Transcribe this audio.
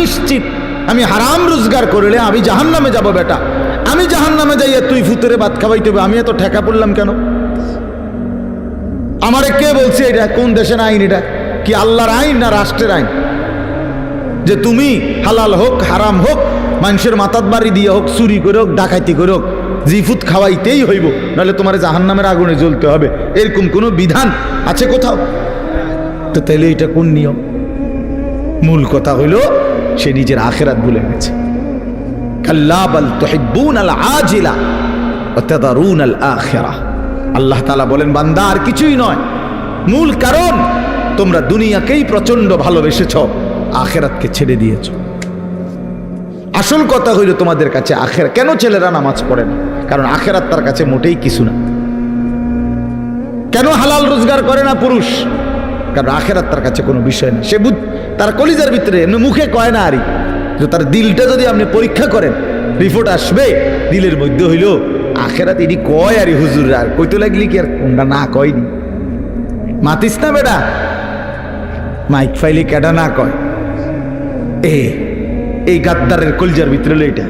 নিশ্চিত আমি হারাম রোজগার করলে আমি জাহান্নামে যাব বেটা, আমি জাহান্নামে যাইয়া তুই ফুতুরে ভাত খাওয়াইতে হবে, আমি এত ঠেকা পড়লাম কেন? আমারে কে বলছে এটা? কোন দেশের আইন এটা? কি আল্লাহর আইন না রাষ্ট্রের আইন? যে তুমি হালাল হোক হারাম হোক, মানুষের মাথাত বাড়ি দিয়ে হোক, চুরি করে হোক, ডাকাইতি করে হোক, জিফুত খাওয়াইতেই হইব, নাহলে তোমার জাহান্নামের আগুনে জ্বলতে হবে, এরকম কোনো বিধান আছে কোথাও? তো তাইলে এটা কোন নিয়ম? মূল কথা হইল সে নিজের আখিরাত ভুলে গেছে। কাল্লা বাল তুহিব্বুনাল আজিলা ওয়া তাদারুনাল আখিরাহ। আল্লাহ তাআলা বলেন, বান্দা আর কিছুই নয়, মূল কারণ তোমরা দুনিয়াকেই প্রচন্ড ভালোবেসেছ, আখিরাতকে ছেড়ে দিয়েছ। আসল কথা হইল তোমাদের কাছে আখিরাত। কেন ছেলেরা নামাজ পড়ে না? কারণ আখিরাত তার কাছে মোটেই কিছু না। কেন হালাল রোজগার করে না পুরুষ? কারণ আখিরাত তার কাছে কোনো বিষয় না। সে তার কলিজার ভিতরে, এমনি মুখে কয় না আরই, যে তার দিলটা যদি আপনি পরীক্ষা করেন, রিপোর্ট আসবে দিলের মধ্যে হইল আখিরাত। এটি কয় আরই হুজুর, আর কইতে লাগলি কি আর কোনটা না কয়নি? মাতিস না বেটা, মাইক ফাইলি কেডা না কয়? এই গাদ্দারের কলিজার ভিতরে এইটা